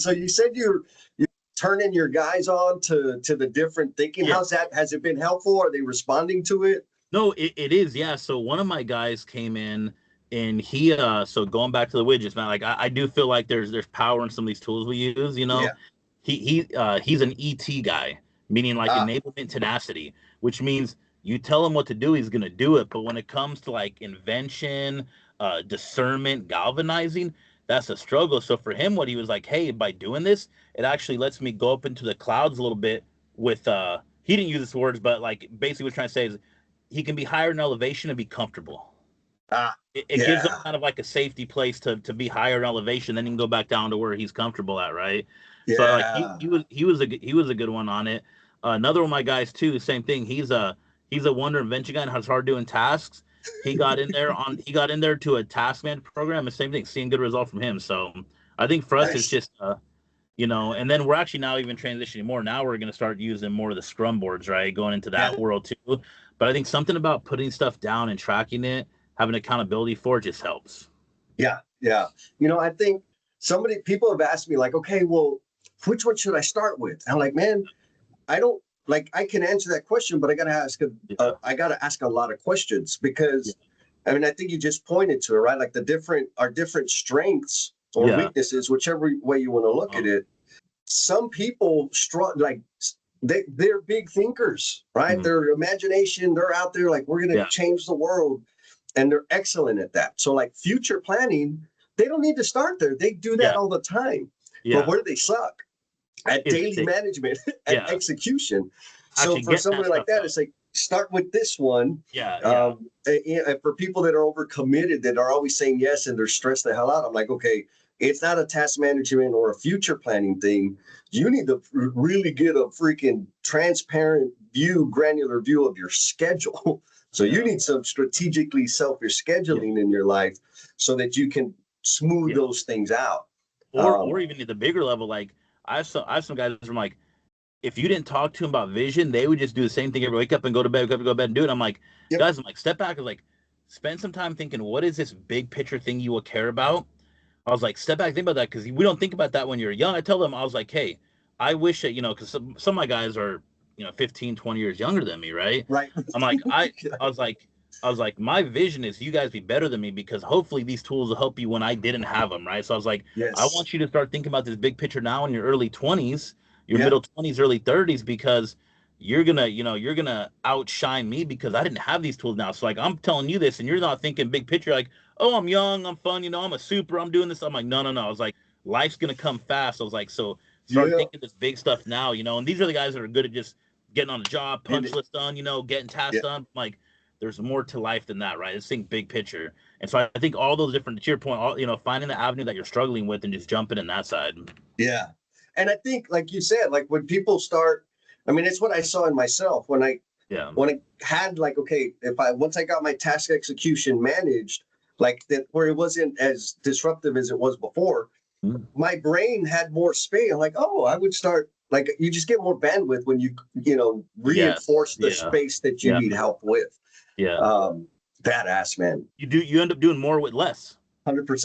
So you said you're turning your guys on to the different thinking. Yeah. How's that? Has it been helpful? Are they responding to it? No, it is, yeah. So one of my guys came in and he so going back to the widgets, man, like I do feel like there's power in some of these tools we use, you know. Yeah. He's an ET guy, meaning like Ah, enablement tenacity, which means you tell him what to do, he's gonna do it. But when it comes to like invention, discernment, galvanizing, that's a struggle. So for him, what he was like, hey, by doing this, it actually lets me go up into the clouds a little bit with he didn't use his words, but like basically what he's trying to say is he can be higher in elevation and be comfortable. ah, It gives him yeah, kind of like a safety place to be higher in elevation, then he can go back down to where he's comfortable at, right? So like yeah. he was a good one on it. Another one of my guys too, same thing. He's a wonder invention guy and has hard doing tasks. He got in there to a task management program, and same thing, seeing good result from him. So I think for us it's Nice. just you know, and then we're actually now even transitioning more. Now we're going to start using more of the scrum boards, right? Going into Yeah, that world too. But I think something about putting stuff down and tracking it, having accountability for it just helps. yeah, yeah. I think people have asked me like, okay, well, which one should I start with? I'm like, man, I don't like. I can answer that question, but Yeah. I gotta ask a lot of questions Yeah. because, I mean, I think you just pointed to it, right? Like our different strengths or Yeah. weaknesses, whichever way you want to look at Um, it. Some people like they're big thinkers, right? mhm. Their imagination, they're out there like we're gonna Yeah. change the world, and they're excellent at that. So like future planning, they don't need to start there. They do that Yeah. all the time. But Yeah. where do they suck? At Is daily it, management, at yeah. execution. So Actually for getting that somebody like stuff that, done. it's like start with this one. Yeah. Yeah. For people that are overcommitted, that are always saying yes and they're stressed the hell out, I'm like, okay, it's not a task management or a future planning thing. You need to really get a freaking transparent view, granular view of your schedule. So you Yeah. need some strategically self your Yeah. scheduling in your life so that you can smooth Yeah. those things out. Or even at the bigger level, like I have some guys from like if you didn't talk to them about vision, they would just do the same thing every wake up and go to bed, wake up and go to bed and do it. I'm like, Yep. guys, I'm like, step back and like spend some time thinking, what is this big picture thing you will care about? I was like, step back, think about that because we don't think about that when you're young. I tell them, I was like, hey, I wish that, you know, because some of my guys are, you know, 15, 20 years younger than me, right? Right. I'm like, I was like, I was like, my vision is you guys be better than me because hopefully these tools will help you when I didn't have them, right? So I was like, I Yes. want you to start thinking about this big picture now in your early 20s, your Yeah. middle 20s, early 30s, because you're gonna, you know, you're gonna outshine me because I didn't have these tools now. So like I'm telling you this, and you're not thinking big picture, like, oh, I'm young, I'm fun, you know, I'm a super, I'm doing this. I'm like, no, no, no. I was like, life's gonna come fast. I was like, so start Yeah. thinking this big stuff now, you know. And these are the guys that are good at just getting on the job, And punch list done, you know, getting tasks yeah. done. Like, there's more to life than that, right? Let's think big picture. And so I think all those different, to your point, all, you know, finding the avenue that you're struggling with and just jumping in that side. Yeah. And I think, like you said, like when people start, I mean, it's what I saw in myself Yeah. when I had like, okay, if I once I got my task execution managed, like that where it wasn't as disruptive as it was before, Mhm. my brain had more space. I'm like, oh, I would start like you just get more bandwidth when you Yes. reinforce the Yeah. space that you Yeah. need help with. Yeah. Um, Badass man, You end up doing more with less. 100%.